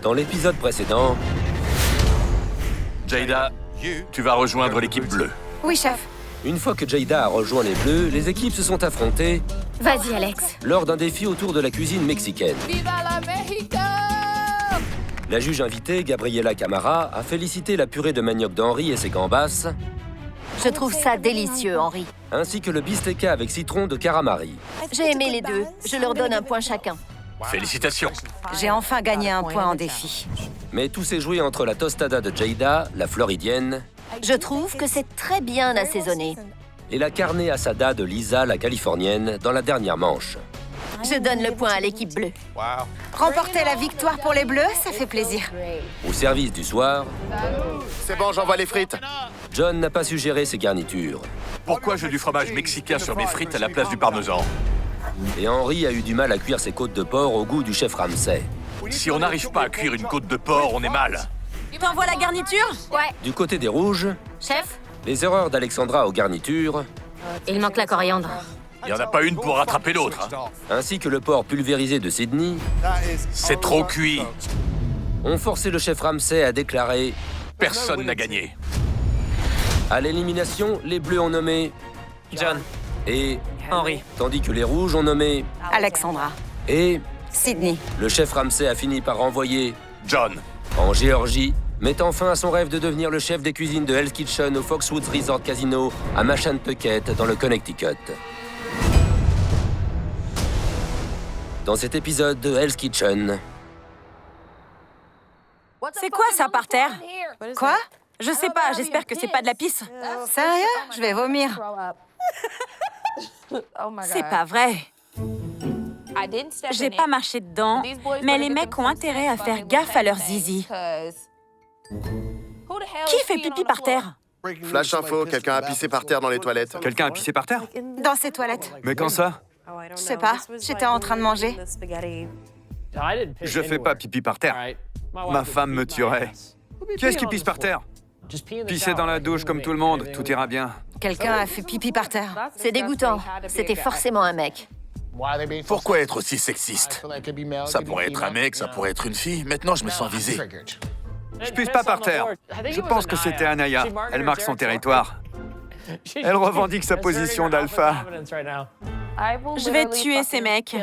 Dans l'épisode précédent, Jada, tu vas rejoindre l'équipe bleue. Oui, chef. une fois que Jada a rejoint les Bleus, les équipes se sont affrontées Vas-y, Alex. lors d'un défi autour de la cuisine mexicaine. Viva la Mexico! La juge invitée, Gabriela Camara, a félicité la purée de manioc d'Henri et ses gambas, Je trouve ça délicieux, Henri. ainsi que le bistecca avec citron de Caramari. J'ai aimé les deux. Je leur donne un point chacun. Félicitations. J'ai enfin gagné un point en défi. Mais tout s'est joué entre la tostada de Jada, la floridienne, Je trouve que c'est très bien assaisonné. et la carne asada de Lisa, la californienne, dans la dernière manche. Je donne le point à l'équipe bleue. Remporter la victoire pour les Bleus, ça fait plaisir. Au service du soir, C'est bon, j'envoie les frites. John n'a pas su gérer ses garnitures. Pourquoi j'ai du fromage mexicain sur mes frites à la place du parmesan? Et Henri a eu du mal à cuire ses côtes de porc au goût du chef Ramsay. Si on n'arrive pas à cuire une côte de porc, on est mal. T'envoies la garniture? Ouais. Du côté des rouges, Chef? les erreurs d'Alexandra aux garnitures, Il manque la coriandre. Il n'y en a pas une pour rattraper l'autre. Hein. ainsi que le porc pulvérisé de Sydney, C'est trop cuit. ont forcé le chef Ramsay à déclarer Personne n'a gagné. à l'élimination, les bleus ont nommé John, et Henri. tandis que les rouges ont nommé Alexandra. et Sydney. le chef Ramsay a fini par renvoyer John, en Géorgie, mettant fin à son rêve de devenir le chef des cuisines de Hell's Kitchen au Foxwoods Resort Casino à Mashantucket dans le Connecticut. Dans cet épisode de Hell's Kitchen, C'est quoi ça par terre? Quoi? Je sais pas, j'espère que c'est pas de la pisse. Sérieux? Je vais vomir. C'est pas vrai. J'ai pas marché dedans, mais les mecs ont intérêt à faire gaffe à leur zizi. Qui fait pipi par terre? Flash info, quelqu'un a pissé par terre dans les toilettes. Quelqu'un a pissé par terre? Dans ces toilettes. Mais quand ça? Je sais pas. J'étais en train de manger. Je fais pas pipi par terre. Ma femme me tuerait. Qui est-ce qui pisse par terre? Pisser dans la douche comme tout le monde, tout ira bien. Quelqu'un a fait pipi par terre. C'est dégoûtant. C'était forcément un mec. Pourquoi être aussi sexiste? Ça pourrait être un mec, ça pourrait être une fille. Maintenant, je me sens visé. Je pisse pas par terre. Je pense que c'était Anaya. Elle marque son territoire. Elle revendique sa position d'alpha. Je vais tuer ces mecs.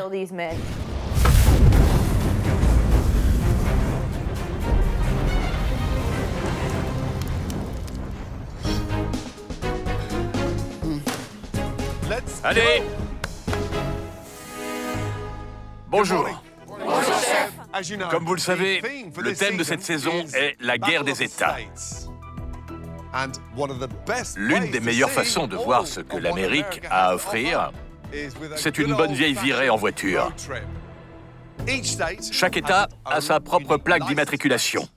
allez. Bonjour. Comme vous le savez, le thème de cette saison est la guerre des États. L'une des meilleures façons de voir ce que l'Amérique a à offrir, c'est une bonne vieille virée en voiture. Chaque État a sa propre plaque d'immatriculation.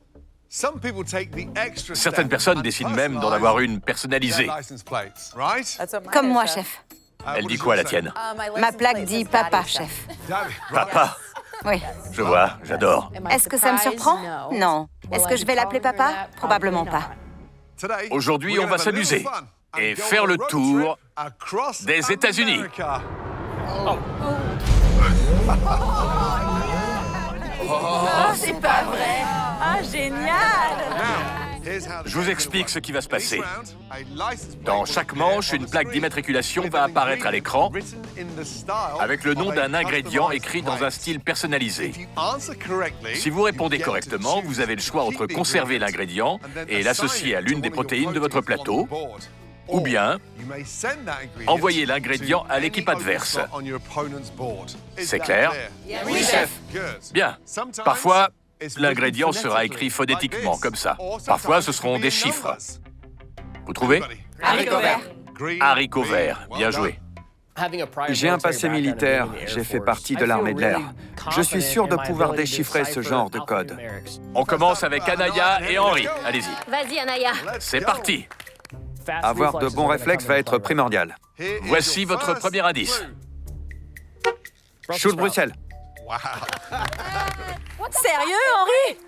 Certaines personnes décident même d'en avoir une personnalisée. Comme moi, chef. Elle dit quoi, la tienne? Ma plaque dit papa, chef. Papa. Oui. Je vois, j'adore. Est-ce que ça me surprend? Non. Est-ce que je vais l'appeler papa? Probablement pas. Aujourd'hui, on va s'amuser et faire le tour des États-Unis. C'est pas vrai. Ah, génial. Je vous explique ce qui va se passer. Dans chaque manche, une plaque d'immatriculation va apparaître à l'écran avec le nom d'un ingrédient écrit dans un style personnalisé. Si vous répondez correctement, vous avez le choix entre conserver l'ingrédient et l'associer à l'une des protéines de votre plateau, ou bien envoyer l'ingrédient à l'équipe adverse. C'est clair? Oui, chef. Bien. Parfois, l'ingrédient sera écrit phonétiquement, comme ça. Parfois, ce seront des chiffres. Vous trouvez? Haricots verts. Haricots verts. Bien joué. J'ai un passé militaire, j'ai fait partie de l'armée de l'air. Je suis sûr de pouvoir déchiffrer ce genre de code. On commence avec Anaya et Henri. Allez-y. Vas-y, Anaya. C'est parti. Avoir de bons réflexes va être primordial. Voici votre premier indice. Chou de Bruxelles. Sérieux, Henri?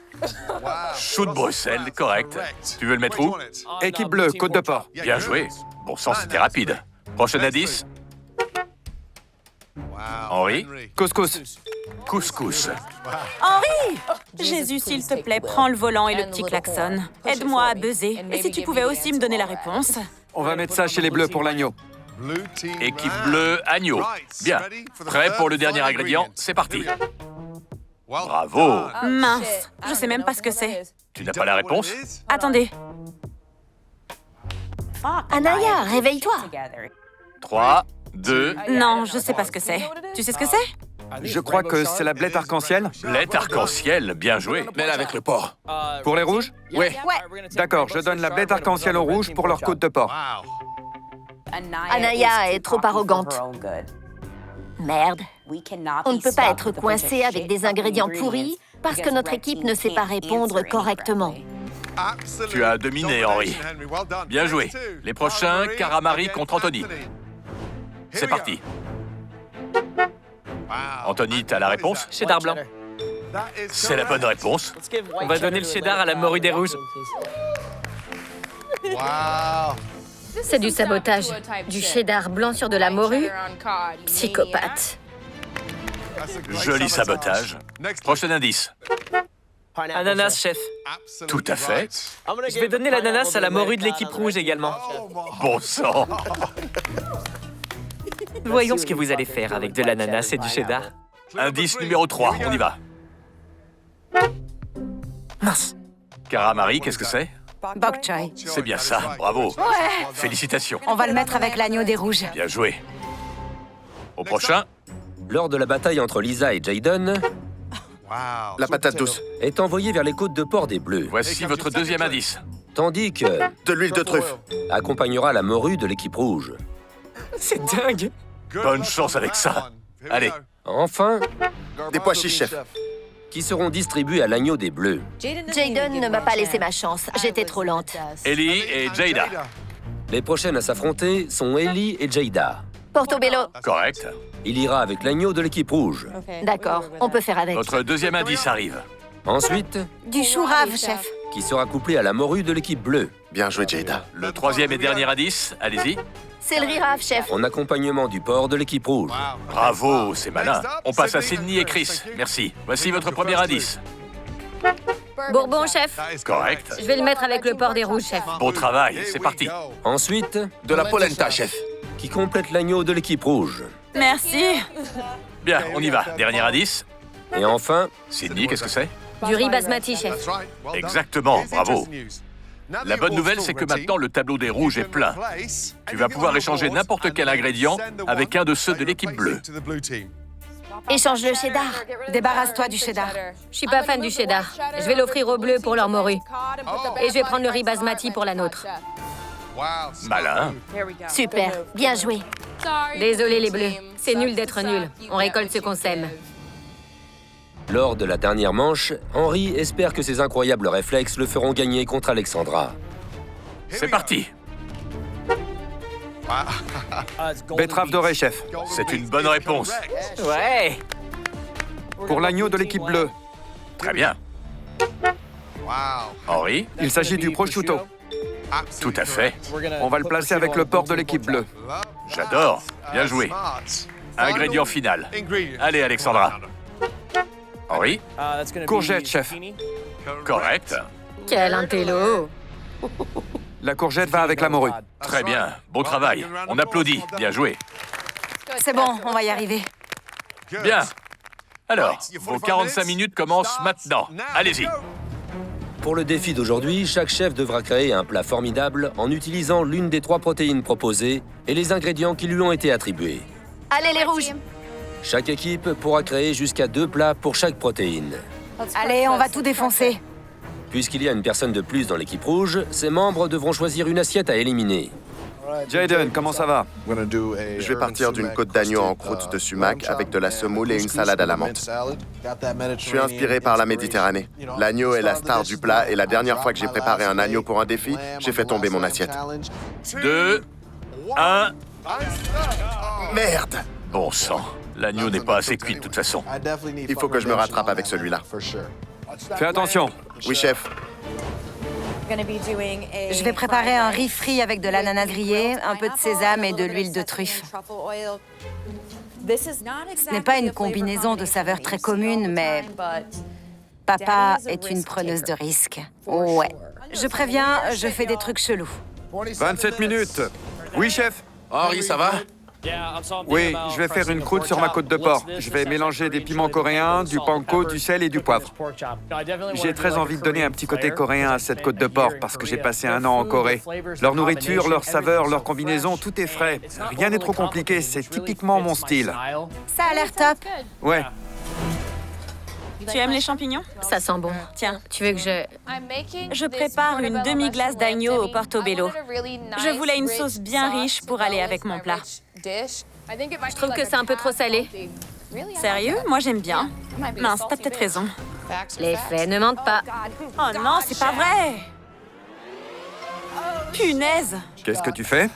Chou de Bruxelles, correct. Tu veux le mettre où? Équipe bleue, côte de porc. Bien joué. Bon sang, c'était rapide. Prochain indice. Henri, Couscous. couscous. Henri! Jésus, s'il te plaît, prends le volant et le petit klaxon. Aide-moi à buzzer. Et si tu pouvais aussi me donner la réponse? On va mettre ça chez les Bleus pour l'agneau. Équipe bleue, agneau. Bien. Prêt pour le dernier ingrédient? C'est parti. Bravo. Mince, je sais même pas ce que c'est. Tu n'as pas la réponse? Attendez. Anaya, réveille-toi. 3, 2, Non, je sais pas ce que c'est. Tu sais ce que c'est? Je crois que c'est la blette arc-en-ciel. blette arc-en-ciel, bien joué. Mets-la avec le porc. Pour les rouges? Oui. D'accord, je donne la blette arc-en-ciel aux rouges pour leur côte de porc. Anaya est trop arrogante. Merde. On ne peut pas être coincé avec des ingrédients pourris parce que notre équipe ne sait pas répondre correctement. Tu as dominé, Henri. Bien joué. Les prochains, Karamari contre Anthony. C'est parti. Anthony, t'as la réponse? Cheddar blanc. C'est la bonne réponse. On va donner le cheddar à la morue des rouges. C'est du sabotage. Du cheddar blanc sur de la morue. Psychopathe. Joli sabotage. Prochain indice. Ananas, chef. Tout à fait. Je vais donner l'ananas à la morue de l'équipe rouge également. Bon sang. Voyons ce que vous allez faire avec de l'ananas et du cheddar. Indice numéro 3, on y va. Mince. Karamari, qu'est-ce que c'est? Bok choy. C'est bien ça, bravo. Félicitations. On va le mettre avec l'agneau des rouges. Bien joué. Au prochain, Lors de la bataille entre Lisa et Jaden, La patate douce. est envoyé vers les côtes de port des Bleus, voici votre deuxième indice. tandis que De l'huile de truffe. accompagnera la morue de l'équipe rouge. C'est dingue. Bonne chance avec ça. Allez, Enfin, Des pois chiches, chef. qui seront distribués à l'agneau des Bleus. Jaden ne m'a pas laissé ma chance. J'étais trop lente. Ellie et Jada. Les prochaines à s'affronter sont Ellie et Jada. Portobello. Correct. Il ira avec l'agneau de l'équipe rouge. D'accord, on peut faire avec. Votre deuxième indice arrive. Ensuite, Du chou rave, chef. qui sera couplé à la morue de l'équipe bleue, Bien joué, Jada. Le troisième et dernier indice, allez-y. Céleri rave, chef. en accompagnement du porc de l'équipe rouge. Bravo, c'est malin. On passe à Sydney et Chris. Merci. Voici votre premier indice. Bourbon, chef. Correct. Je vais le mettre avec le porc des rouges, chef. Bon travail, c'est parti. Ensuite, De la polenta, chef. qui complète l'agneau de l'équipe rouge. Merci. Bien, on y va. Dernier indice. Et enfin, Sydney, qu'est-ce que c'est? Du riz basmati, chef. Exactement, bravo. La bonne nouvelle, c'est que maintenant, le tableau des rouges est plein. Tu vas pouvoir échanger n'importe quel ingrédient avec un de ceux de l'équipe bleue. Échange le cheddar. Débarrasse-toi du cheddar. Je suis pas fan du cheddar. Je vais l'offrir aux bleus pour leur morue. Et je vais prendre le riz basmati pour la nôtre. Malin. Super, bien joué. Désolé les bleus, c'est nul d'être nul. On récolte ce qu'on sème. lors de la dernière manche, Henri espère que ses incroyables réflexes le feront gagner contre Alexandra. C'est parti. Betterave dorée, chef. C'est une bonne réponse. Ouais. Pour l'agneau de l'équipe bleue. Très bien. Henri, Il s'agit du prosciutto. tout à fait. On va le placer avec le porc de l'équipe bleue. J'adore. Bien joué. Ingrédient final. Allez, Alexandra. Henri, Courgette, chef. correct. Quel intello. La courgette va avec la morue. Très bien. Bon travail. On applaudit. Bien joué. C'est bon, on va y arriver. Bien. Alors, vos 45 minutes commencent maintenant. Allez-y. Pour le défi d'aujourd'hui, chaque chef devra créer un plat formidable en utilisant l'une des 3 protéines proposées et les ingrédients qui lui ont été attribués. Allez les rouges. Chaque équipe pourra créer jusqu'à 2 plats pour chaque protéine. Allez, on va tout défoncer. Puisqu'il y a une personne de plus dans l'équipe rouge, ses membres devront choisir une assiette à éliminer. Jaden, comment ça va? Je vais partir d'une côte d'agneau en croûte de sumac avec de la semoule et une salade à la menthe. Je suis inspiré par la Méditerranée. L'agneau est la star du plat et la dernière fois que j'ai préparé un agneau pour un défi, j'ai fait tomber mon assiette. 2, 1. Merde! Bon sang. L'agneau n'est pas assez cuit de toute façon. Il faut que je me rattrape avec celui-là. Fais attention. Oui, chef. Je vais préparer un riz frit avec de l'ananas grillé, un peu de sésame et de l'huile de truffe. Ce n'est pas une combinaison de saveurs très commune, mais papa est une preneuse de risques. Ouais. Je préviens, je fais des trucs chelous. 27 minutes. Oui, chef. Henri, ça va? Oui, je vais faire une croûte sur ma côte de porc. Je vais mélanger des piments coréens, du panko, du sel et du poivre. J'ai très envie de donner un petit côté coréen à cette côte de porc parce que j'ai passé un an en Corée. Leur nourriture, leurs saveurs, leurs combinaisons, tout est frais. Rien n'est trop compliqué, c'est typiquement mon style. Ça a l'air top. Ouais. Tu aimes les champignons? Ça sent bon. Tiens, Tu veux que je prépare une demi-glace d'agneau au portobello. Je voulais une sauce bien riche pour aller avec mon plat. Je trouve que c'est un peu trop salé. Sérieux? Moi, j'aime bien. Mince, t'as peut-être raison. Les faits ne mentent pas. Oh non, c'est pas vrai! Punaise! Qu'est-ce que tu fais?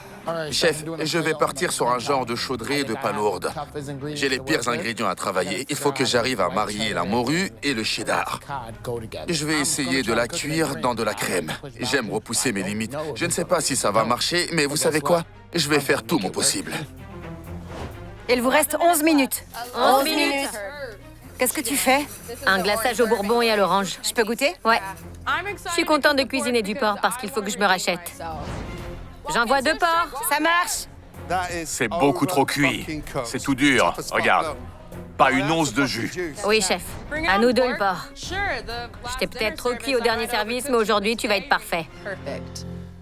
Chef, je vais partir sur un genre de chaudrée de palourde. J'ai les pires ingrédients à travailler. Il faut que j'arrive à marier la morue et le cheddar. Je vais essayer de la cuire dans de la crème. J'aime repousser mes limites. Je ne sais pas si ça va marcher, mais vous savez quoi? Je vais faire tout mon possible. Il vous reste 11 minutes. 11 minutes. Qu'est-ce que tu fais? Un glaçage au bourbon et à l'orange. Je peux goûter? Ouais. Je suis contente de cuisiner du porc parce qu'il faut que je me rachète. J'envoie 2 porcs. Ça marche. C'est beaucoup trop cuit. C'est tout dur. Regarde. Pas une once de jus. Oui, chef. À nous 2 le porc. Je t'ai peut-être trop cuit au dernier service, mais aujourd'hui, tu vas être parfait.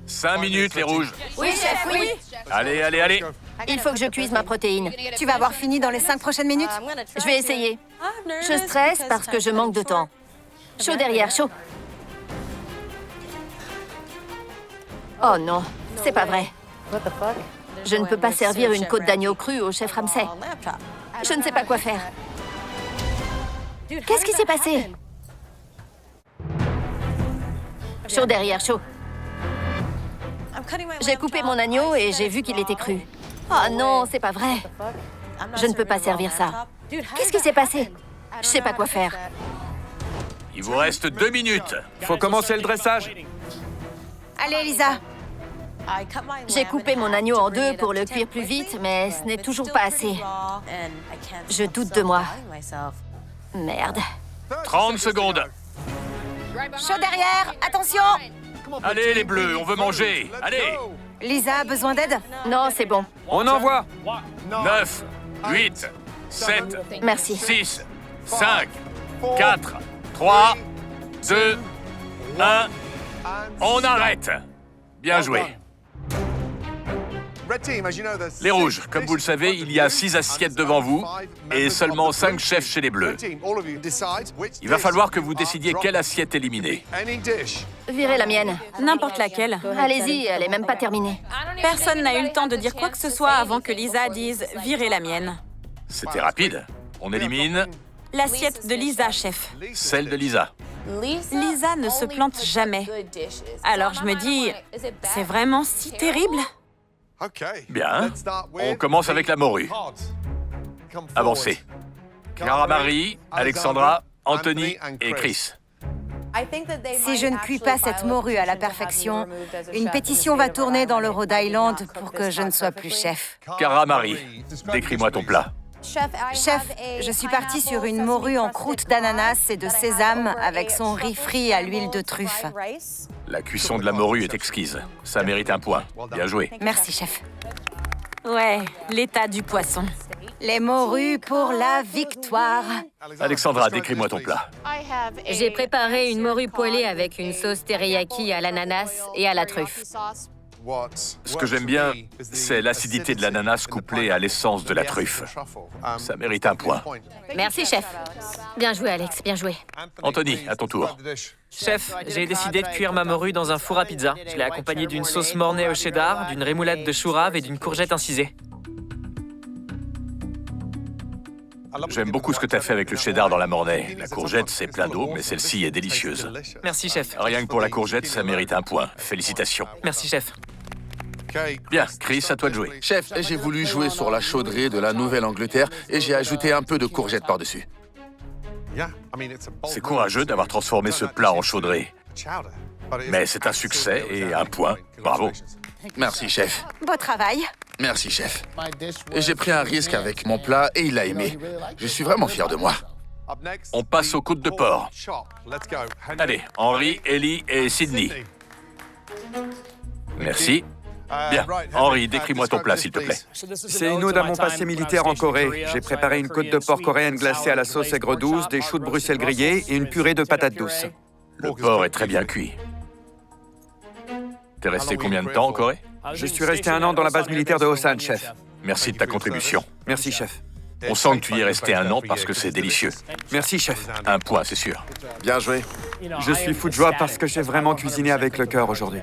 5 minutes, les rouges. Oui, chef, oui. Allez, allez, allez. Il faut que je cuise ma protéine. Tu vas avoir fini dans les 5 prochaines minutes? Je vais essayer. Je stresse parce que je manque de temps. Chaud derrière, chaud. Oh non, c'est pas vrai. Je ne peux pas servir une côte d'agneau crue au chef Ramsay. Je ne sais pas quoi faire. Qu'est-ce qui s'est passé? Chaud derrière, chaud. J'ai coupé mon agneau et j'ai vu qu'il était cru. Oh non, c'est pas vrai. Je ne peux pas servir ça. Qu'est-ce qui s'est passé? Je sais pas quoi faire. Il vous reste 2 minutes. Faut commencer le dressage. Allez, Lisa. J'ai coupé mon agneau en 2 pour le cuire plus vite, mais ce n'est toujours pas assez. Je doute de moi. Merde. 30 secondes. Chaud derrière. Attention. Allez, les bleus, on veut manger. Allez. Lisa a besoin d'aide? Non, c'est bon. On envoie. 9, 8, 7, Merci. 6, 5, 4, 3, 2, 1. On arrête. Bien joué. Les rouges, comme vous le savez, il y a 6 assiettes devant vous et seulement 5 chefs chez les bleus. Il va falloir que vous décidiez quelle assiette éliminer. Virez la mienne. N'importe laquelle. Allez-y, elle est même pas terminée. Personne n'a eu le temps de dire quoi que ce soit avant que Lisa dise « virez la mienne C'était rapide. On élimine ». L'assiette de Lisa, chef. Celle de Lisa. Lisa ne se plante jamais. Alors je me dis, c'est vraiment si terrible? Bien. On commence avec la morue. Avancez. Clara-Marie, Alexandra, Anthony et Chris. Si je ne cuis pas cette morue à la perfection, une pétition va tourner dans le Rhode Island pour que je ne sois plus chef. Clara-Marie, décris-moi ton plat. Chef, je suis partie sur une morue en croûte d'ananas et de sésame avec son riz frit à l'huile de truffe. La cuisson de la morue est exquise. Ça mérite un point. Bien joué. Merci, chef. Ouais, l'état du poisson. Les morues pour la victoire. Alexandra, décris-moi ton plat. J'ai préparé une morue poêlée avec une sauce teriyaki à l'ananas et à la truffe. Ce que j'aime bien, c'est l'acidité de l'ananas couplée à l'essence de la truffe. Ça mérite un point. Merci, chef. Bien joué, Alex, bien joué. Anthony, à ton tour. Chef, j'ai décidé de cuire ma morue dans un four à pizza. Je l'ai accompagnée d'une sauce mornay au cheddar, d'une rémoulade de chou rave et d'une courgette incisée. J'aime beaucoup ce que tu as fait avec le cheddar dans la mornay. La courgette, c'est plein d'eau, mais celle-ci est délicieuse. Merci, chef. Rien que pour la courgette, ça mérite un point. Félicitations. Merci, chef. Bien, Chris, à toi de jouer. Chef, j'ai voulu jouer sur la chaudrée de la Nouvelle-Angleterre et j'ai ajouté un peu de courgettes par-dessus. C'est courageux d'avoir transformé ce plat en chaudrée. Mais c'est un succès et un point. Bravo. Merci, chef. Beau travail. Merci, chef. J'ai pris un risque avec mon plat et il l'a aimé. Je suis vraiment fier de moi. On passe aux côtes de porc. Allez, Henry, Ellie et Sydney. Merci. Bien. Henry, décris-moi ton plat, s'il te plaît. C'est une ode à mon passé militaire en Corée. J'ai préparé une côte de porc coréenne glacée à la sauce aigre douce, des choux de Bruxelles grillés et une purée de patates douces. Le porc est très bien cuit. T'es resté combien de temps en Corée? Je suis resté 1 an dans la base militaire de Osan, chef. Merci de ta contribution. Merci, chef. On sent que tu y es resté 1 an parce que c'est délicieux. Merci, chef. 1 point, c'est sûr. Bien joué. Je suis fou de joie parce que j'ai vraiment cuisiné avec le cœur aujourd'hui.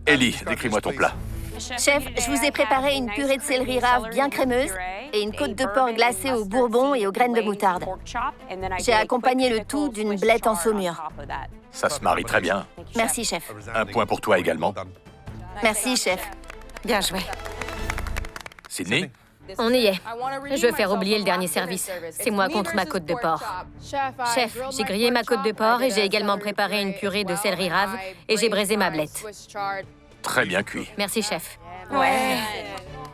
Ellie, décris-moi ton plat. Chef, je vous ai préparé une purée de céleri rave bien crémeuse et une côte de porc glacée au bourbon et aux graines de moutarde. J'ai accompagné le tout d'une blette en saumure. Ça se marie très bien. Merci, chef. 1 point pour toi également. Merci, chef. Bien joué. Sydney? On y est. Je veux faire oublier le dernier service. C'est moi contre ma côte de porc. Chef, j'ai grillé ma côte de porc et j'ai également préparé une purée de céleri rave et j'ai braisé ma blette. Très bien cuit. Merci, chef. Ouais.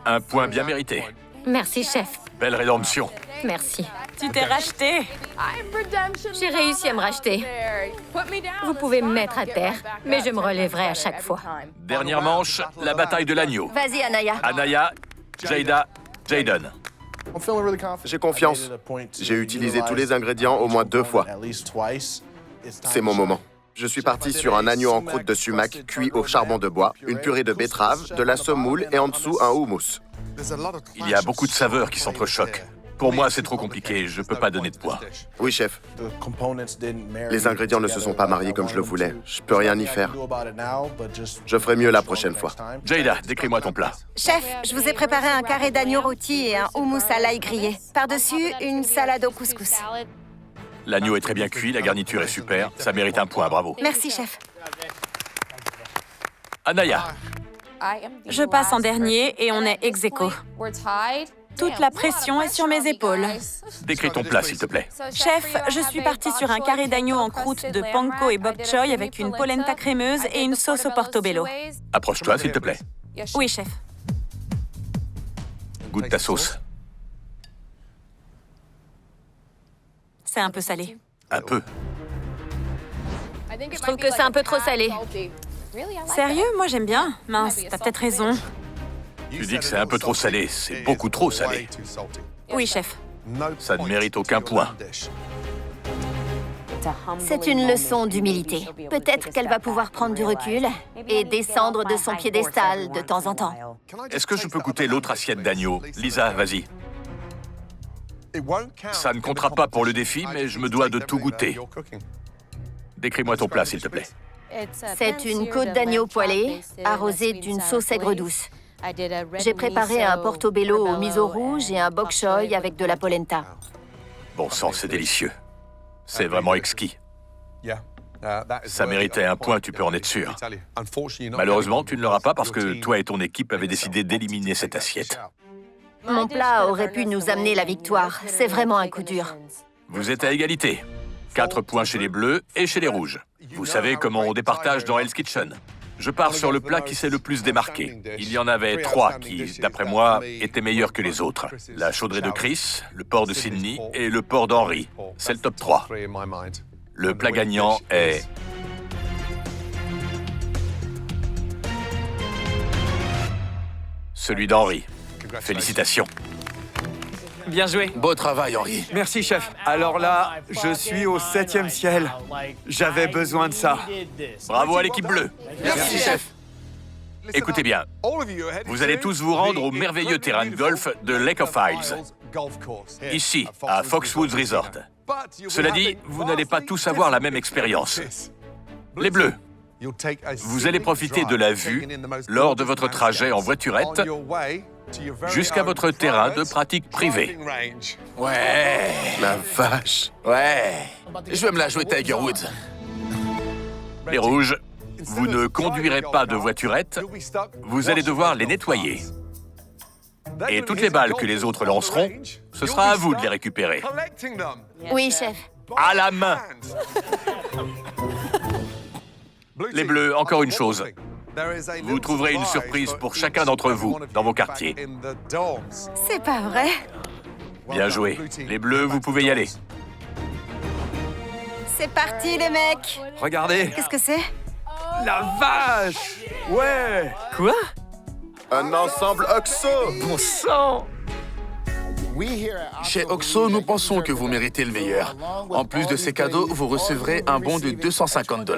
1 point bien mérité. Merci, chef. Belle rédemption. Merci. Tu t'es racheté. J'ai réussi à me racheter. Vous pouvez me mettre à terre, mais je me relèverai à chaque fois. Dernière manche, la bataille de l'agneau. Vas-y, Anaya. Anaya, Jada, Jaden. J'ai confiance. J'ai utilisé tous les ingrédients au moins 2 fois. C'est mon moment. Je suis parti sur un agneau en croûte de sumac cuit au charbon de bois, une purée de betterave, de la semoule et en dessous un houmous. Il y a beaucoup de saveurs qui s'entrechoquent. Pour moi, c'est trop compliqué, je peux pas donner de poids. Oui, chef. Les ingrédients ne se sont pas mariés comme je le voulais. Je peux rien y faire. Je ferai mieux la prochaine fois. Jada, décris-moi ton plat. Chef, je vous ai préparé un carré d'agneau rôti et un houmous à l'ail grillé. Par-dessus, une salade au couscous. L'agneau est très bien cuit, la garniture est super. Ça mérite 1 point, bravo. Merci, chef. Anaya, Je passe en dernier et on est ex aequo. Toute la pression est sur mes épaules. décris ton plat, s'il te plaît. Chef, je suis partie sur un carré d'agneau en croûte de panko et bok choy avec une polenta crémeuse et une sauce au portobello. Approche-toi, s'il te plaît. Oui, chef. Goûte ta sauce. C'est un peu salé. Un peu. Je trouve que c'est un peu trop salé. Sérieux? Moi, j'aime bien. Mince, t'as peut-être raison. Tu dis que c'est un peu trop salé, c'est beaucoup trop salé. Oui, chef. Ça ne mérite aucun point. C'est une leçon d'humilité. Peut-être qu'elle va pouvoir prendre du recul et descendre de son piédestal de temps en temps. Est-ce que je peux goûter l'autre assiette d'agneau? Lisa, vas-y. Ça ne comptera pas pour le défi, mais je me dois de tout goûter. Décris-moi ton plat, s'il te plaît. C'est une côte d'agneau poêlée, arrosée d'une sauce aigre douce. J'ai préparé un portobello au miso rouge et un bok choy avec de la polenta. Bon sang, c'est délicieux. C'est vraiment exquis. Ça méritait 1 point, tu peux en être sûr. Malheureusement, tu ne l'auras pas parce que toi et ton équipe avez décidé d'éliminer cette assiette. Mon plat aurait pu nous amener la victoire. C'est vraiment un coup dur. Vous êtes à égalité. 4 points chez les bleus et chez les rouges. Vous savez comment on départage dans Hell's Kitchen. Je pars sur le plat qui s'est le plus démarqué. Il y en avait 3 qui, d'après moi, étaient meilleurs que les autres. La chaudrée de Chris, le porc de Sydney et le porc d'Henry. C'est le top 3. Le plat gagnant est... celui d'Henry. Félicitations. Bien joué. Beau travail, Henry. Merci, chef. Alors là, je suis au 7e ciel. J'avais besoin de ça. Bravo à l'équipe bleue. Merci, chef. Écoutez bien, vous allez tous vous rendre au merveilleux terrain de golf de Lake of Isles, ici, à Foxwoods Resort. Cela dit, vous n'allez pas tous avoir la même expérience. Les bleus, vous allez profiter de la vue lors de votre trajet en voiturette jusqu'à votre terrain de pratique privée. Ouais. La vache. Ouais. Je vais me la jouer Tiger Woods. Les rouges, vous ne conduirez pas de voiturette, vous allez devoir les nettoyer. Et toutes les balles que les autres lanceront, ce sera à vous de les récupérer. Oui, chef. À la main. Les bleus, encore une chose. Vous trouverez une surprise pour chacun d'entre vous dans vos quartiers. C'est pas vrai. Bien joué. Les Bleus, vous pouvez y aller. C'est parti, les mecs. Regardez. Qu'est-ce que c'est? La vache! Ouais! Quoi? Un ensemble OXO! Bon sang! Chez OXO, nous pensons que vous méritez le meilleur. En plus de ces cadeaux, vous recevrez un bon de 250 $.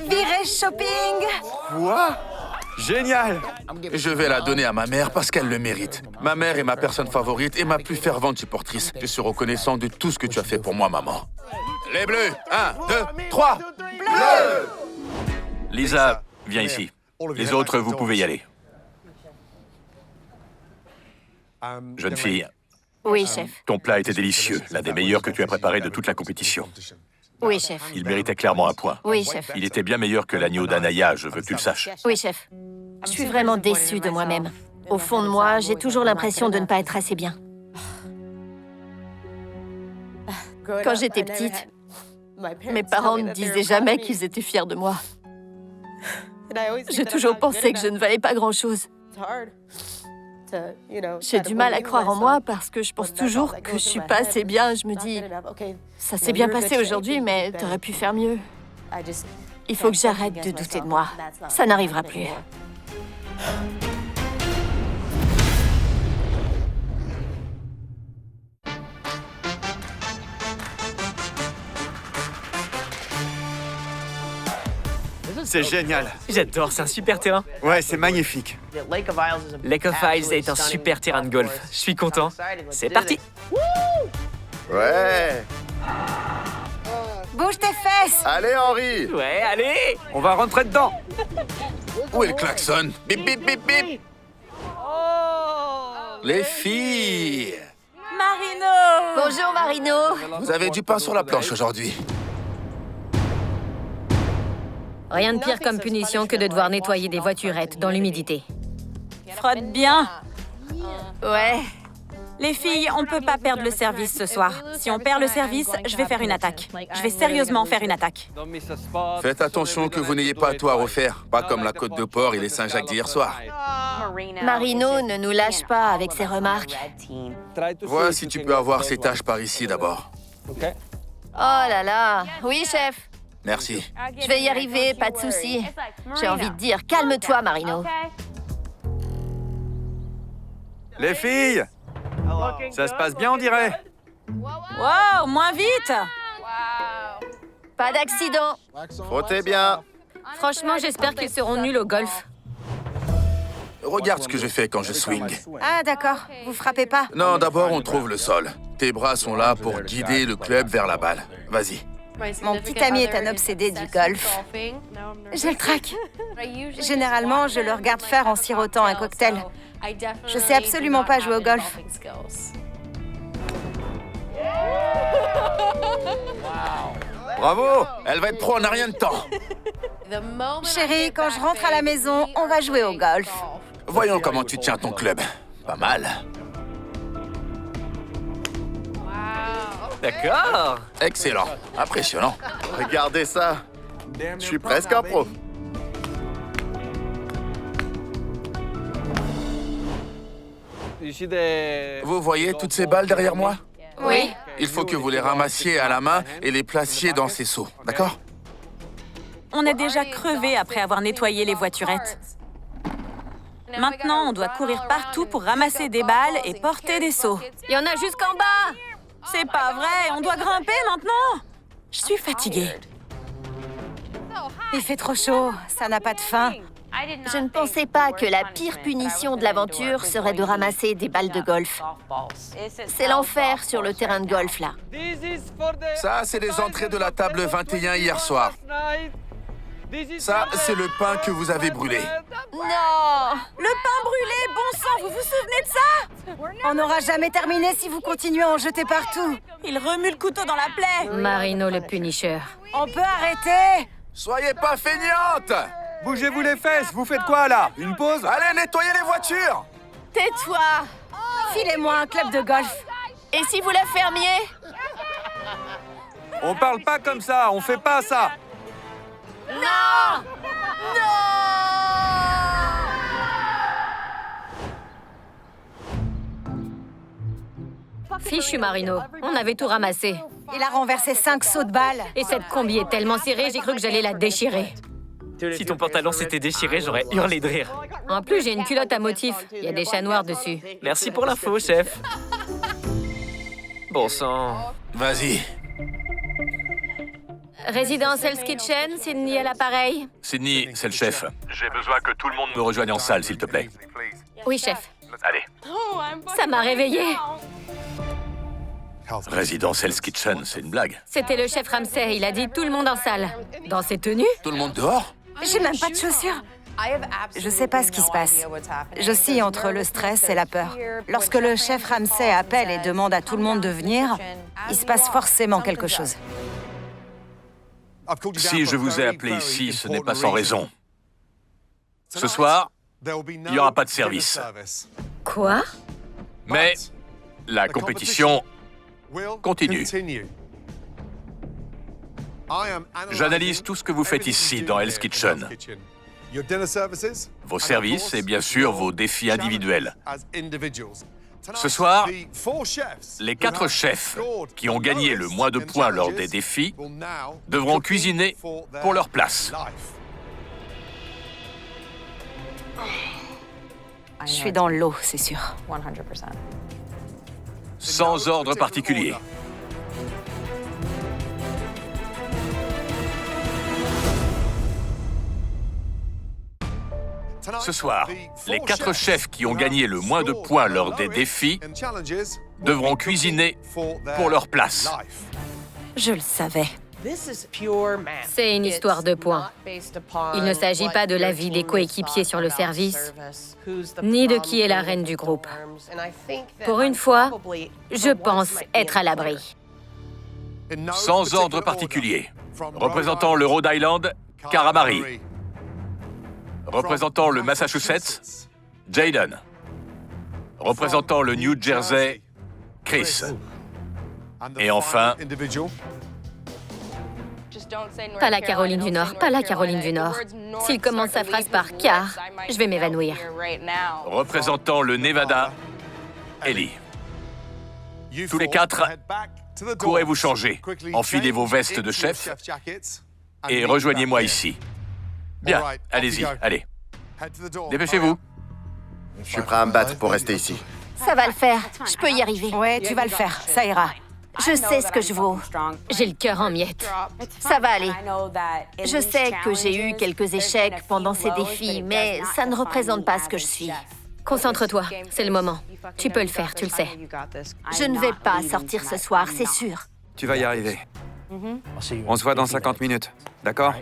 Virage shopping. Quoi? Génial! Je vais la donner à ma mère parce qu'elle le mérite. Ma mère est ma personne favorite et ma plus fervente supportrice. Je suis reconnaissant de tout ce que tu as fait pour moi, maman. Les Bleus! 1, 2, 3! Bleus! Lisa, viens ici. Les autres, vous pouvez y aller. Jeune fille, Oui, chef. ton plat était délicieux, l'un des meilleurs que tu as préparé de toute la compétition. Oui, chef. Il méritait clairement un point. Oui, chef. Il était bien meilleur que l'agneau d'Anaya, je veux que tu le saches. Oui, chef. Je suis vraiment déçue de moi-même. Au fond de moi, j'ai toujours l'impression de ne pas être assez bien. Quand j'étais petite, mes parents ne disaient jamais qu'ils étaient fiers de moi. J'ai toujours pensé que je ne valais pas grand-chose. J'ai du mal à croire en moi parce que je pense toujours que je suis pas assez bien. Je me dis, ça s'est bien passé aujourd'hui, mais t'aurais pu faire mieux. Il faut que j'arrête de douter de moi. Ça n'arrivera plus. C'est génial. J'adore, c'est un super terrain. Ouais, c'est magnifique. Lake of Isles est un super terrain de golf. Je suis content. C'est parti. Ouais! Bouge tes fesses. Allez, Henri! Ouais, allez. On va rentrer dedans. Où est le klaxon? Bip, bip, bip, bip! Les filles! Marino! Bonjour, Marino. Vous avez du pain sur la planche aujourd'hui. Rien de pire comme punition que de devoir nettoyer des voiturettes dans l'humidité. Frotte bien. Ouais. Les filles, on peut pas perdre le service ce soir. Si on perd le service, je vais faire une attaque. Je vais sérieusement faire une attaque. Faites attention que vous n'ayez pas tout à refaire. Pas comme la Côte de Port et les Saint-Jacques d'hier soir. Marino ne nous lâche pas avec ses remarques. Vois si tu peux avoir ces tâches par ici d'abord. Oh là là. Oui, chef. Merci. Je vais y arriver, pas de souci. J'ai envie de dire, calme-toi, Marino. Les filles! Ça se passe bien, on dirait. Wow, moins vite! Pas d'accident. Frottez bien. Franchement, j'espère qu'ils seront nuls au golf. Regarde ce que je fais quand je swing. Ah, d'accord. Vous frappez pas. Non, d'abord on trouve le sol. Tes bras sont là pour guider le club vers la balle. Vas-y. Mon petit ami est un obsédé du golf. Je le traque. Généralement, je le regarde faire en sirotant un cocktail. Je sais absolument pas jouer au golf. Bravo! Elle va être pro en un rien de temps. Chérie, quand je rentre à la maison, on va jouer au golf. Voyons comment tu tiens ton club. Pas mal. D'accord. Excellent. Impressionnant. Regardez ça. Je suis presque un pro. Vous voyez toutes ces balles derrière moi? Oui. Il faut que vous les ramassiez à la main et les placiez dans ces seaux. D'accord? On est déjà crevé après avoir nettoyé les voiturettes. Maintenant, on doit courir partout pour ramasser des balles et porter des seaux. Il y en a jusqu'en bas. C'est pas vrai, on doit grimper maintenant. Je suis fatiguée. Il fait trop chaud, ça n'a pas de fin. Je ne pensais pas que la pire punition de l'aventure serait de ramasser des balles de golf. C'est l'enfer sur le terrain de golf, là. Ça, c'est les entrées de la table 21 hier soir. Ça, c'est le pain que vous avez brûlé. Non! Le pain brûlé, bon sang, vous vous souvenez de ça? On n'aura jamais terminé si vous continuez à en jeter partout. Il remue le couteau dans la plaie. Marino le Punisher. On peut arrêter? Soyez pas feignantes! Bougez-vous les fesses, vous faites quoi là? Une pause? Allez, nettoyez les voitures! Tais-toi! Filez-moi un club de golf. Et si vous la fermiez? On parle pas comme ça, on fait pas ça. Non! Non! Fichu Marino, on avait tout ramassé. Il a renversé 5 seaux de balles. Et cette combi est tellement serrée, j'ai cru que j'allais la déchirer. Si ton pantalon s'était déchiré, j'aurais hurlé de rire. En plus, j'ai une culotte à motif. Il y a des chats noirs dessus. Merci pour l'info, chef. Bon sang. Vas-y. Résidence Hell's Kitchen, Sydney à l'appareil. Sydney, c'est le chef. J'ai besoin que tout le monde me rejoigne en salle, s'il te plaît. Oui, chef. Allez. Ça m'a réveillée. Résidence Hell's Kitchen, c'est une blague. C'était le chef Ramsay, il a dit tout le monde en salle. Dans ses tenues. Tout le monde dehors? J'ai même pas de chaussures. Je sais pas ce qui se passe. J'oscille entre le stress et la peur. Lorsque le chef Ramsay appelle et demande à tout le monde de venir, il se passe forcément quelque chose. Si je vous ai appelé ici, ce n'est pas sans raison. Ce soir, il n'y aura pas de service. Quoi? Mais la compétition continue. J'analyse tout ce que vous faites ici dans Hell's Kitchen. Vos services et bien sûr vos défis individuels. Ce soir, les 4 chefs qui ont gagné le moins de points lors des défis devront cuisiner pour leur place. Je suis dans l'eau, c'est sûr. Sans ordre particulier. Ce soir, les 4 chefs qui ont gagné le moins de points lors des défis devront cuisiner pour leur place. Je le savais. C'est une histoire de points. Il ne s'agit pas de l'avis des coéquipiers sur le service, ni de qui est la reine du groupe. Pour une fois, je pense être à l'abri. Sans ordre particulier. Représentant le Rhode Island, Karamari. Représentant le Massachusetts, Jaden. Représentant le New Jersey, Chris. Et enfin, Pas la Caroline du Nord, pas la Caroline du Nord. S'il commence sa phrase par « car », je vais m'évanouir. représentant le Nevada, Ellie. Tous les 4, courez vous changer. Enfilez vos vestes de chef et rejoignez-moi ici. Bien, allez-y, allez. Dépêchez-vous. Je suis prêt à me battre pour rester ici. Ça va le faire. Je peux y arriver. Ouais, tu vas le faire, ça ira. Je sais ce que je vaux. J'ai le cœur en miettes. Ça va aller. Je sais que j'ai eu quelques échecs pendant ces défis, mais ça ne représente pas ce que je suis. Concentre-toi, c'est le moment. Tu peux le faire, tu le sais. Je ne vais pas sortir ce soir, c'est sûr. Tu vas y arriver. On se voit dans 50 minutes, d'accord?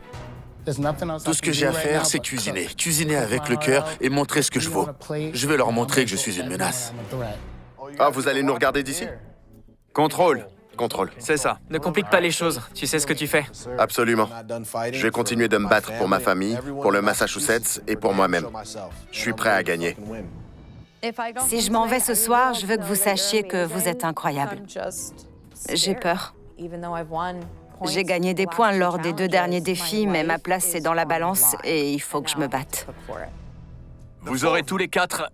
Tout ce que j'ai à faire, c'est cuisiner. Cuisiner avec le cœur et montrer ce que je vaux. Je vais leur montrer que je suis une menace. Ah, vous allez nous regarder d'ici? Contrôle. Contrôle. C'est ça. Ne complique pas les choses, tu sais ce que tu fais. Absolument. Je vais continuer de me battre pour ma famille, pour le Massachusetts et pour moi-même. Je suis prêt à gagner. Si je m'en vais ce soir, je veux que vous sachiez que vous êtes incroyable. J'ai peur. J'ai gagné des points lors des 2 derniers défis, mais ma place est dans la balance et il faut que je me batte. Vous aurez tous les 4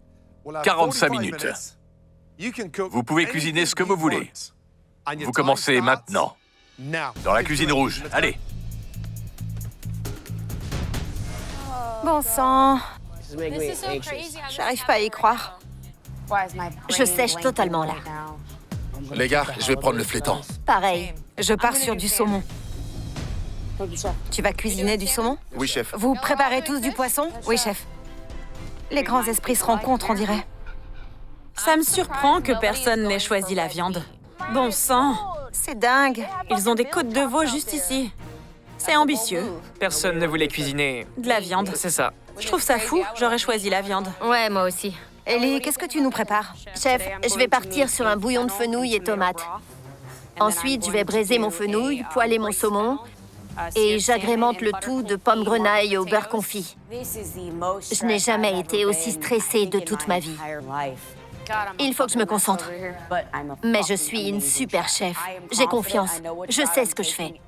45 minutes. Vous pouvez cuisiner ce que vous voulez. Vous commencez maintenant. Dans la cuisine rouge. Allez. Bon sang, j'arrive pas à y croire. Je sèche totalement là. Les gars, je vais prendre le flétan. Pareil. Je pars sur du saumon. Tu vas cuisiner du saumon? Oui, chef. Vous préparez tous du poisson? Oui, chef. Les grands esprits se rencontrent, on dirait. Ça me surprend que personne n'ait choisi la viande. Bon sang, C'est dingue. ils ont des côtes de veau juste ici. C'est ambitieux. Personne ne voulait cuisiner. De la viande. C'est ça. Je trouve ça fou, j'aurais choisi la viande. Ouais, moi aussi. Ellie, qu'est-ce que tu nous prépares? Chef, je vais partir sur un bouillon de fenouil et tomates. Ensuite, je vais braiser mon fenouil, poêler mon saumon et j'agrémente le tout de pommes grenaille au beurre confit. Je n'ai jamais été aussi stressée de toute ma vie. Il faut que je me concentre. Mais je suis une super chef. J'ai confiance. Je sais ce que je fais.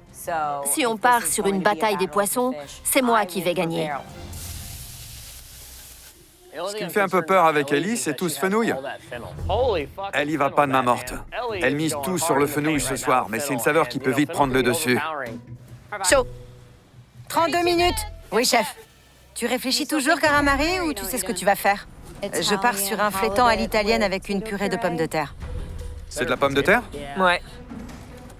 Si on part sur une bataille des poissons, c'est moi qui vais gagner. Ce qui me fait un peu peur avec Ellie, c'est tout ce fenouil. Elle y va pas de main morte. Elle mise tout sur le fenouil ce soir, mais c'est une saveur qui peut vite prendre le dessus. Chaud. 32 minutes. Oui, chef. Tu réfléchis toujours, Caramari, ou tu sais ce que tu vas faire? Je pars sur un flétan à l'italienne avec une purée de pommes de terre. C'est de la pomme de terre? Ouais.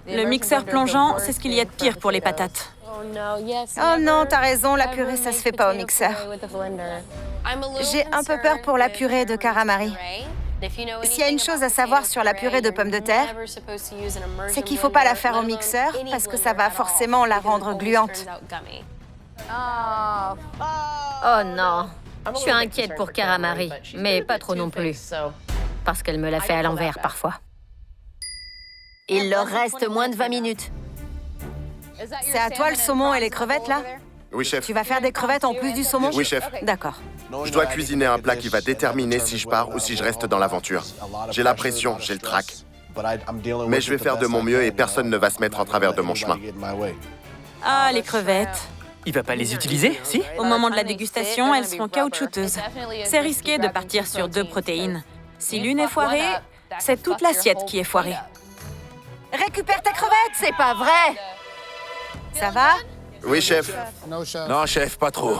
Le mixeur plongeant, c'est ce qu'il y a de pire pour les patates. Oh non, t'as raison, la purée, ça se fait pas au mixeur. J'ai un peu peur pour la purée de Caramari. S'il y a une chose à savoir sur la purée de pommes de terre, c'est qu'il faut pas la faire au mixeur parce que ça va forcément la rendre gluante. Oh non. Je suis inquiète pour Caramari, mais pas trop non plus. Parce qu'elle me l'a fait à l'envers parfois. Il leur reste moins de 20 minutes. C'est à toi le saumon et les crevettes, là? Oui, chef. Tu vas faire des crevettes en plus du saumon? Oui, chef. D'accord. Je dois cuisiner un plat qui va déterminer si je pars ou si je reste dans l'aventure. J'ai la pression, j'ai le trac. Mais je vais faire de mon mieux et personne ne va se mettre en travers de mon chemin. Ah, les crevettes. Il va pas les utiliser, si? Au moment de la dégustation, elles seront caoutchouteuses. C'est risqué de partir sur 2 protéines. Si l'une est foirée, c'est toute l'assiette qui est foirée. Récupère tes crevettes! C'est pas vrai! Ça va? Oui, chef. Non, chef, pas trop.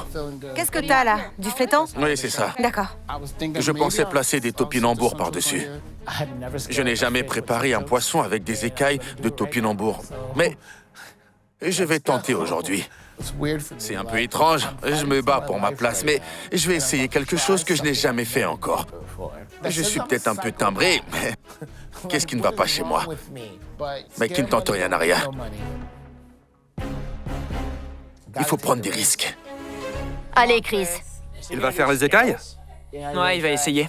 Qu'est-ce que t'as, là? Du flétan? Oui, c'est ça. D'accord. Je pensais placer des topinambours par-dessus. Je n'ai jamais préparé un poisson avec des écailles de topinambour. Mais je vais tenter aujourd'hui. C'est un peu étrange, je me bats pour ma place, mais je vais essayer quelque chose que je n'ai jamais fait encore. Je suis peut-être un peu timbré, mais qu'est-ce qui ne va pas chez moi? Mais qui ne tente rien à rien. Il faut prendre des risques. Allez, Chris. Il va faire les écailles? Ouais, il va essayer.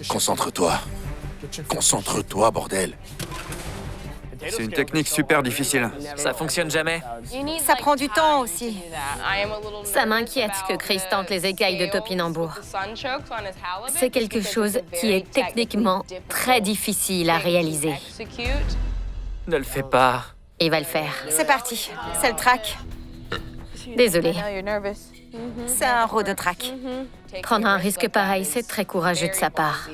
Concentre-toi. Concentre-toi, bordel. C'est une technique super difficile. Ça fonctionne jamais. Ça prend du temps aussi. Ça m'inquiète que Chris tente les écailles de topinambour. C'est quelque chose qui est techniquement très difficile à réaliser. Ne le fais pas. Il va le faire. C'est parti. C'est le track. Désolée. C'est un row de track. Prendre un risque pareil, c'est très courageux de sa part.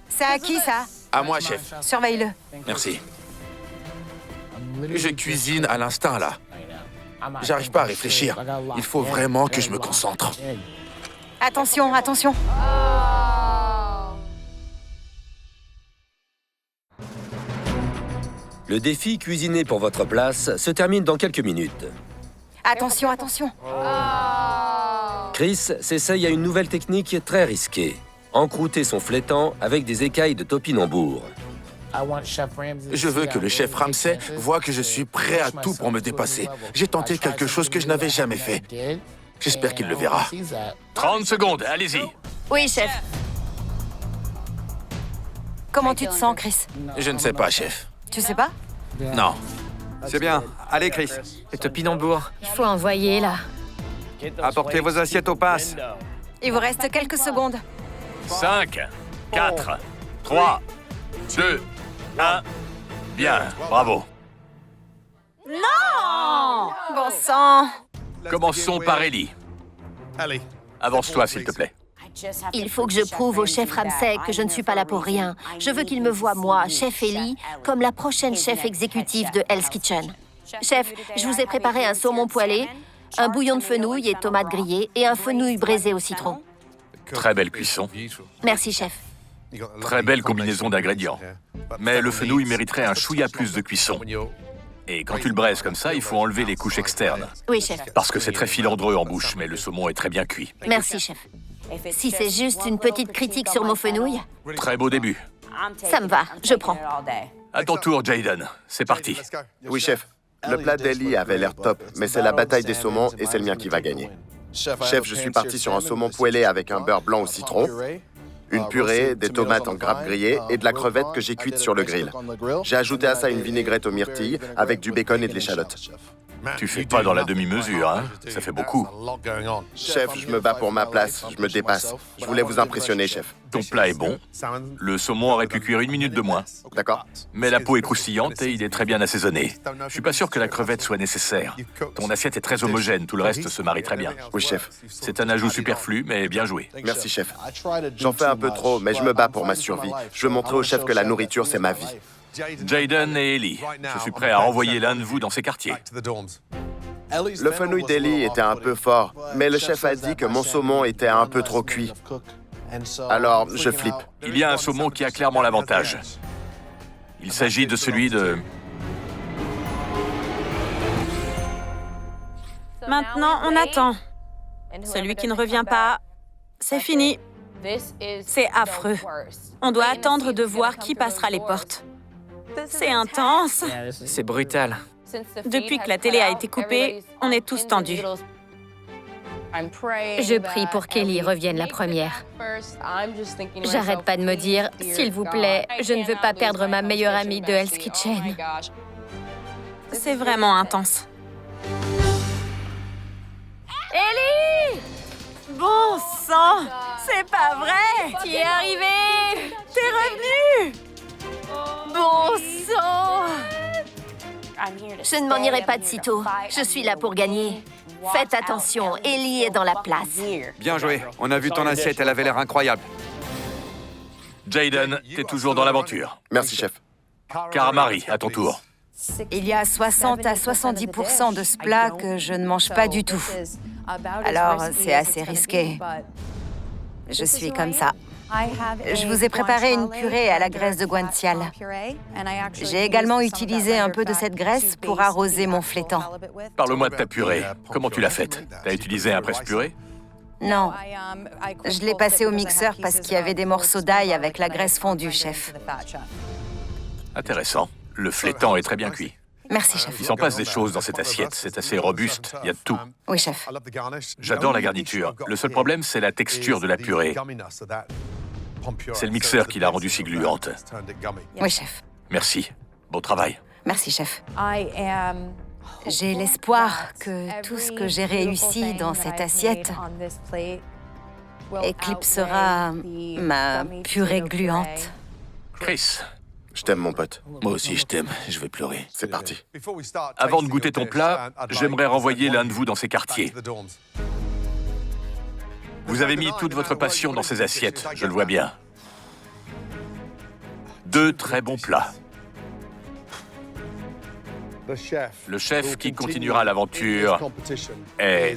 C'est à qui, ça? À moi, chef. Surveille-le. Merci. Je cuisine à l'instinct, là. J'arrive pas à réfléchir. Il faut vraiment que je me concentre. Attention, attention. Le défi cuisiner pour votre place se termine dans quelques minutes. Attention, attention. Chris s'essaye à une nouvelle technique très risquée. Encrouter son flétan avec des écailles de topinambour. Je veux que le chef Ramsay voie que je suis prêt à tout pour me dépasser. J'ai tenté quelque chose que je n'avais jamais fait. J'espère qu'il le verra. 30 secondes, allez-y. Oui, chef. Comment tu te sens, Chris? Je ne sais pas, chef. Tu sais pas? Non. C'est bien. Allez, Chris. Et topinambour. Il faut envoyer, là. Apportez vos assiettes au pass. Il vous reste quelques secondes. 5, 4, 3, 2, 1. Bien, bravo. Non! Bon sang! Commençons par Ellie. Avance-toi, s'il te plaît. Il faut que je prouve au chef Ramsay que je ne suis pas là pour rien. Je veux qu'il me voie, moi, chef Ellie, comme la prochaine chef exécutive de Hell's Kitchen. Chef, je vous ai préparé un saumon poêlé, un bouillon de fenouil et tomates grillées et un fenouil braisé au citron. Très belle cuisson. Merci, chef. Très belle combinaison d'ingrédients. Mais le fenouil mériterait un chouïa plus de cuisson. Et quand tu le braises comme ça, il faut enlever les couches externes. Oui, chef. Parce que c'est très filandreux en bouche, mais le saumon est très bien cuit. Merci, chef. Si c'est juste une petite critique sur mon fenouil, Très beau début. ça me va, je prends. À ton tour, Jaden. C'est parti. Oui, chef. Le plat d'Ellie avait l'air top, mais c'est la bataille des saumons et c'est le mien qui va gagner. Chef, je suis parti sur un saumon poêlé avec un beurre blanc au citron, une purée, des tomates en grappes grillées et de la crevette que j'ai cuite sur le grill. J'ai ajouté à ça une vinaigrette aux myrtilles avec du bacon et de l'échalote. Tu fais pas dans la demi-mesure, hein? Ça fait beaucoup. Chef, je me bats pour ma place, je me dépasse. Je voulais vous impressionner, chef. Ton plat est bon. Le saumon aurait pu cuire 1 minute de moins. D'accord? Mais la peau est croustillante et il est très bien assaisonné. Je suis pas sûr que la crevette soit nécessaire. Ton assiette est très homogène, tout le reste se marie très bien. Oui, chef. C'est un ajout superflu, mais bien joué. Merci, chef. J'en fais un peu trop, mais je me bats pour ma survie. Je veux montrer au chef que la nourriture, c'est ma vie. Jaden et Ellie, je suis prêt à renvoyer l'un de vous dans ces quartiers. Le fenouil d'Ellie était un peu fort, mais le chef a dit que mon saumon était un peu trop cuit. Alors, je flippe. Il y a un saumon qui a clairement l'avantage. Il s'agit de celui de... Maintenant, on attend. Celui qui ne revient pas, c'est fini. C'est affreux. On doit attendre de voir qui passera les portes. C'est intense. C'est brutal. Depuis que la télé a été coupée, on est tous tendus. Je prie pour qu'Ellie revienne la première. J'arrête pas de me dire, s'il vous plaît, je ne veux pas perdre ma meilleure amie de Hell's Kitchen. C'est vraiment intense. Ellie! Bon sang! C'est pas vrai! Tu es arrivée! T'es revenue! Bon sang! Je ne m'en irai pas de sitôt. Je suis là pour gagner. Faites attention, Ellie est dans la place. Bien joué. On a vu ton assiette, elle avait l'air incroyable. Jaden, t'es toujours dans l'aventure. Merci, chef. Karamari, à ton tour. Il y a 60 à 70% de ce plat que je ne mange pas du tout. Alors, c'est assez risqué. Je suis comme ça. Je vous ai préparé une purée à la graisse de guanciale. J'ai également utilisé un peu de cette graisse pour arroser mon flétan. Parle-moi de ta purée. Comment tu l'as faite? T'as utilisé un presse-purée? Non, je l'ai passé au mixeur parce qu'il y avait des morceaux d'ail avec la graisse fondue, chef. Intéressant. Le flétan est très bien cuit. Merci, chef. Il s'en passe des choses dans cette assiette. C'est assez robuste. Il y a de tout. Oui, chef. J'adore la garniture. Le seul problème, c'est la texture de la purée. C'est le mixeur qui l'a rendue si gluante. Oui, chef. Merci. Bon travail. Merci, chef. J'ai l'espoir que tout ce que j'ai réussi dans cette assiette éclipsera ma purée gluante. Chris, Je t'aime, mon pote. moi aussi je t'aime. Je vais pleurer. C'est parti. Avant de goûter ton plat, j'aimerais renvoyer l'un de vous dans ces quartiers. Vous avez mis toute votre passion dans ces assiettes, je le vois bien. 2 très bons plats. Le chef qui continuera l'aventure est...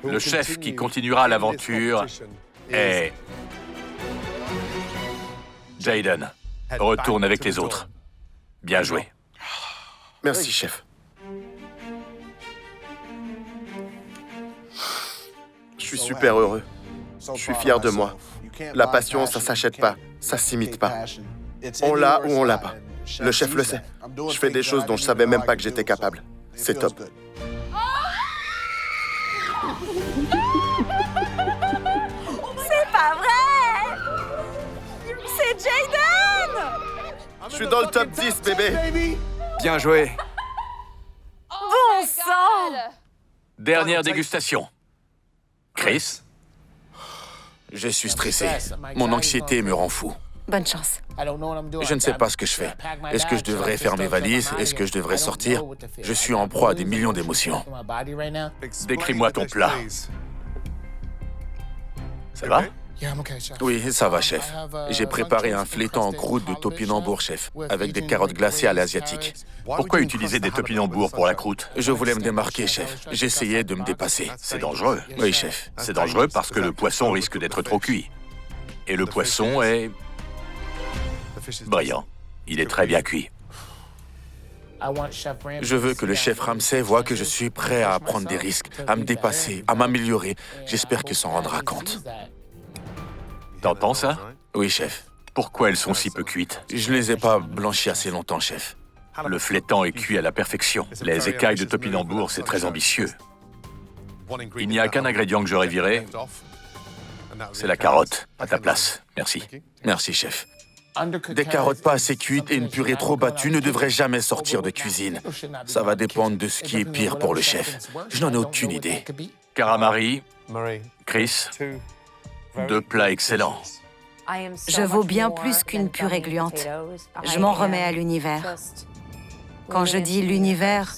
Le chef qui continuera l'aventure est... Jaden. Retourne avec les autres. Bien joué. Merci, chef. Je suis super heureux. Je suis fier de moi. La passion, ça s'achète pas, ça s'imite pas. On l'a ou on l'a pas. Le chef le sait. Je fais des choses dont je savais même pas que j'étais capable. C'est top. C'est pas vrai! C'est Jaden! Je suis dans le top 10, bébé. Bien joué. Bon sang! Dernière dégustation. Chris? Je suis stressé. Mon anxiété me rend fou. Bonne chance. Je ne sais pas ce que je fais. Est-ce que je devrais faire mes valises? Est-ce que je devrais sortir? Je suis en proie à des millions d'émotions. Décris-moi ton plat. Ça va? Oui, ça va, chef. J'ai préparé un flétan en croûte de topinambour, chef, avec des carottes glacées à l'asiatique. Pourquoi utiliser des topinambours pour la croûte? Je voulais me démarquer, chef. J'essayais de me dépasser. C'est dangereux. Oui, chef. C'est dangereux parce que le poisson risque d'être trop cuit. Et le poisson est... brillant. Il est très bien cuit. Je veux que le chef Ramsay voie que je suis prêt à prendre des risques, à me dépasser, à m'améliorer. J'espère qu'il s'en rendra compte. T'entends ça? Oui, chef. Pourquoi elles sont si peu cuites? Je ne les ai pas blanchies assez longtemps, chef. Le flétan est cuit à la perfection. Les écailles de topinambour, c'est très ambitieux. Il n'y a qu'un ingrédient que j'aurais viré. C'est la carotte. À ta place. Merci. Merci, chef. Des carottes pas assez cuites et une purée trop battue ne devraient jamais sortir de cuisine. Ça va dépendre de ce qui est pire pour le chef. Je n'en ai aucune idée. Caramari, Chris, 2 plats excellents. Je vaux bien plus qu'une purée gluante. Je m'en remets à l'univers. Quand je dis l'univers,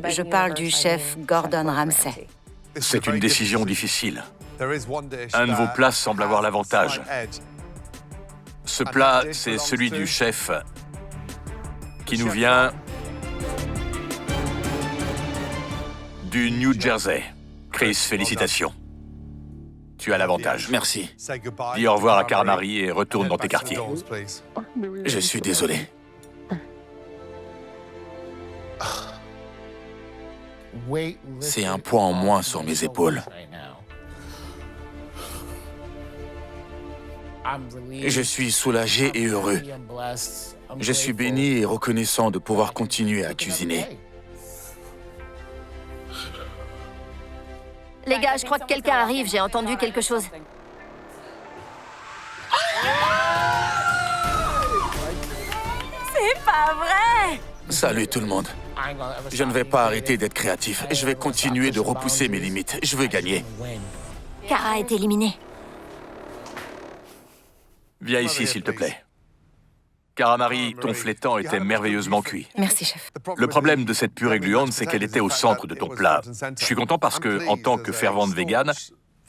je parle du chef Gordon Ramsay. C'est une décision difficile. Un de vos plats semble avoir l'avantage. Ce plat, c'est celui du chef qui nous vient du New Jersey. Chris, félicitations. Tu as l'avantage. Merci. Dis au revoir à Caramari et retourne dans tes quartiers. Je suis désolé. C'est un poids en moins sur mes épaules. Je suis soulagé et heureux. Je suis béni et reconnaissant de pouvoir continuer à cuisiner. Les gars, je crois que quelqu'un arrive, j'ai entendu quelque chose. C'est pas vrai! Salut tout le monde. Je ne vais pas arrêter d'être créatif. Je vais continuer de repousser mes limites. Je veux gagner. Cara est éliminée. Viens ici, s'il te plaît. Caramari, ton flétan était merveilleusement cuit. Merci, chef. Le problème de cette purée gluante, c'est qu'elle était au centre de ton plat. Je suis content parce que, en tant que fervente végane,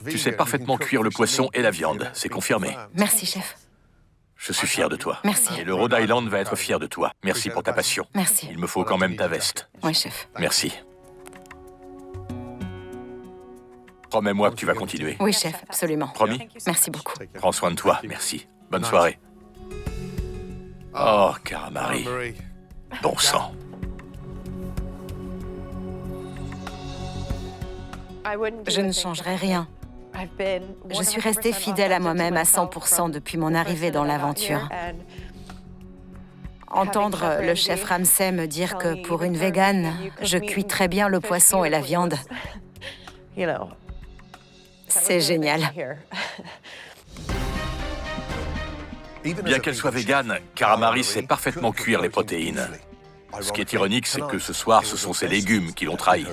tu sais parfaitement cuire le poisson et la viande. C'est confirmé. Merci, chef. Je suis fier de toi. Merci. Et le Rhode Island va être fier de toi. Merci pour ta passion. Merci. Il me faut quand même ta veste. Oui, chef. Merci. Promets-moi que tu vas continuer. Oui, chef, absolument. Promis? Merci beaucoup. Prends soin de toi. Merci. Bonne soirée. Oh, Caramari. Bon sang. Je ne changerai rien. Je suis restée fidèle à moi-même à 100% depuis mon arrivée dans l'aventure. Entendre le chef Ramsay me dire que pour une végane, je cuis très bien le poisson et la viande, c'est génial. Bien qu'elle soit végane, Caramari sait parfaitement cuire les protéines. Ce qui est ironique, c'est que ce soir, ce sont ses légumes qui l'ont trahi.